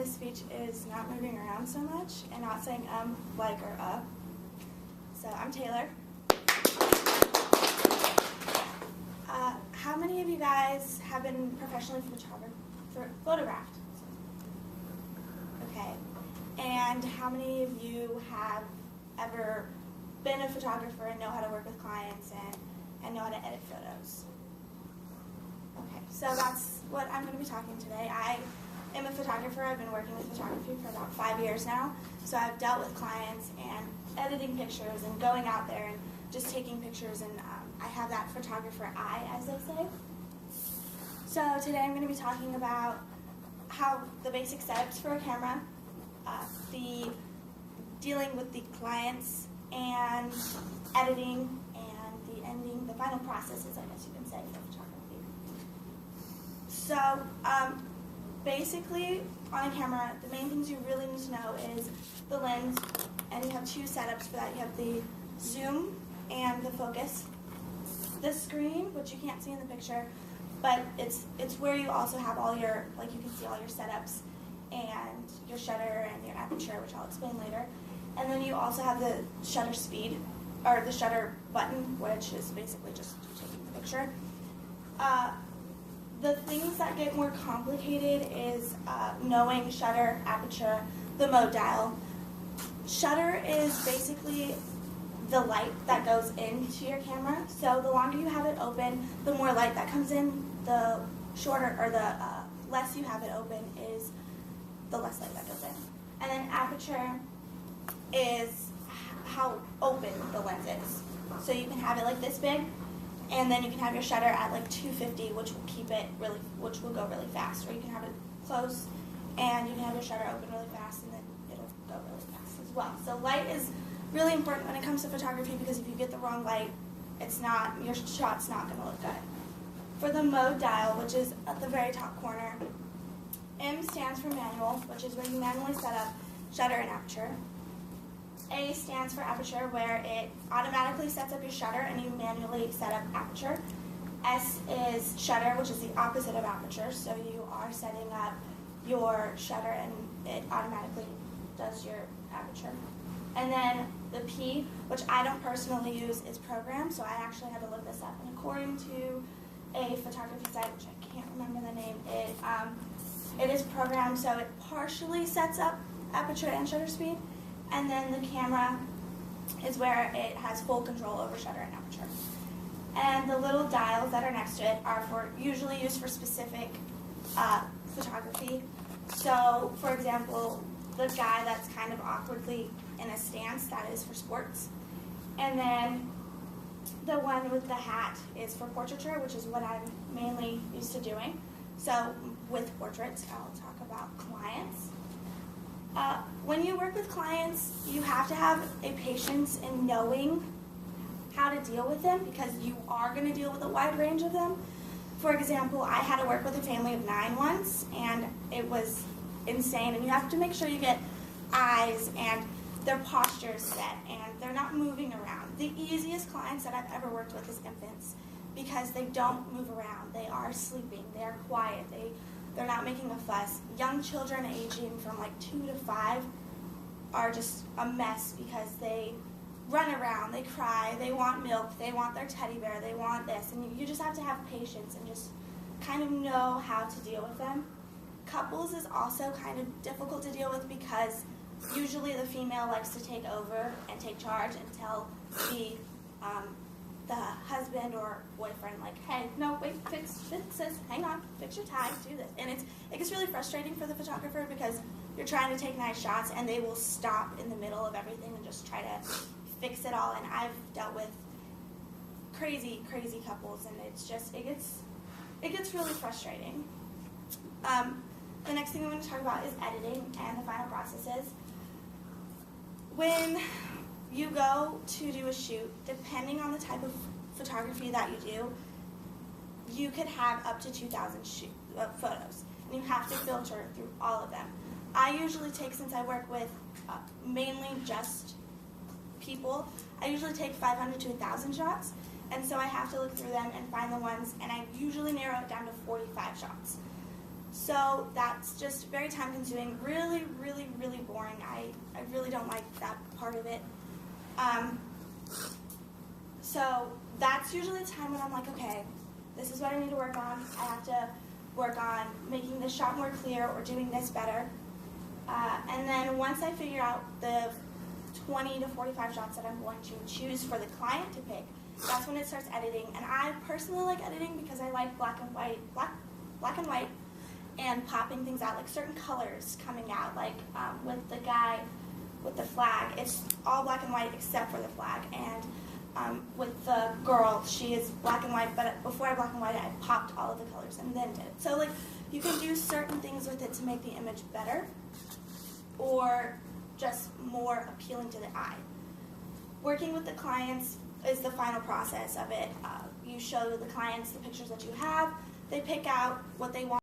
this speech is not moving around so much and not saying like, or So I'm Taylor. How many of you guys have been professionally photographed? Okay. And how many of you have ever been a photographer and know how to work with clients and know how to edit photos? Okay, so that's what I'm going to be talking today. I am a photographer. I've been working with photography for about 5 years now. So I've dealt with clients and editing pictures and going out there and just taking pictures, and I have that photographer eye, as they say. So today I'm going to be talking about how the basic setups for a camera, the dealing with the clients, and editing, and the ending, the final processes, I guess you can say, for photography. So basically, on a camera, the main things you really need to know is the lens, and you have two setups for that. You have the zoom and the focus. The screen, which you can't see in the picture, but it's where you also have all your, like, you can see all your setups and your shutter and your aperture, which I'll explain later. And then you also have the shutter speed, or the shutter button, which is basically just taking the picture. The things that get more complicated is knowing shutter, aperture, the mode dial. Shutter is basically the light that goes into your camera. So the longer you have it open, the more light that comes in. The shorter, or the less you have it open, is the less light that goes in. And then aperture is how open the lens is. So you can have it like this big, and then you can have your shutter at like 250, which will keep it really, which will go really fast. Or you can have it close, and you can have your shutter open really fast, and then it'll go really fast as well. So light is really important when it comes to photography, because if you get the wrong light, your shot's not going to look good. For the mode dial, which is at the very top corner, M stands for manual, which is where you manually set up shutter and aperture. A stands for aperture, where it automatically sets up your shutter and you manually set up aperture. S is shutter, which is the opposite of aperture, so you are setting up your shutter and it automatically does your aperture. And then the P, which I don't personally use, is program, so I actually had to look this up. And according to a photography site, which I can't remember the name, it is programmed, so it partially sets up aperture and shutter speed. And then the camera is where it has full control over shutter and aperture. And the little dials that are next to it are usually used for specific photography. So, for example, the guy that's kind of awkwardly in a stance, that is for sports. And then the one with the hat is for portraiture, which is what I'm mainly used to doing. So with portraits, I'll talk about clients. When you work with clients, you have to have a patience in knowing how to deal with them, because you are going to deal with a wide range of them. For example, I had to work with a family of 9 once, and it was insane. And you have to make sure you get eyes and their posture is set and they're not moving around. The easiest clients that I've ever worked with is infants, because they don't move around. They are sleeping. They are quiet. They're not making a fuss. Young children aging from like 2 to 5 are just a mess, because they run around, they cry, they want milk, they want their teddy bear, they want this. And you just have to have patience and just kind of know how to deal with them. Couples is also kind of difficult to deal with, because usually the female likes to take over and take charge and tell the husband or boyfriend, like, hey, no, wait, fix this, hang on, fix your tie, do this. And it gets really frustrating for the photographer, because you're trying to take nice shots and they will stop in the middle of everything and just try to fix it all. And I've dealt with crazy couples, and it gets really frustrating. The next thing I'm going to talk about is editing and the final processes. When you go to do a shoot, depending on the type of photography that you do, you could have up to 2,000 photos, and you have to filter through all of them. I usually take, since I work with mainly just people, I usually take 500 to 1,000 shots, and so I have to look through them and find the ones, and I usually narrow it down to 45 shots. So that's just very time consuming, really, really, really boring. I really don't like that part of it. So that's usually the time when I'm like, okay, this is what I need to work on. I have to work on making this shot more clear or doing this better. And then once I figure out the 20 to 45 shots that I'm going to choose for the client to pick, that's when it starts editing. And I personally like editing because I like black and white, and popping things out, like certain colors coming out. Like with the guy with the flag, it's all black and white except for the flag. And with the girl, she is black and white, but before I black and white, I popped all of the colors and then did it. So like you can do certain things with it to make the image better or just more appealing to the eye. Working with the clients is the final process of it. You show the clients the pictures that you have, they pick out what they want.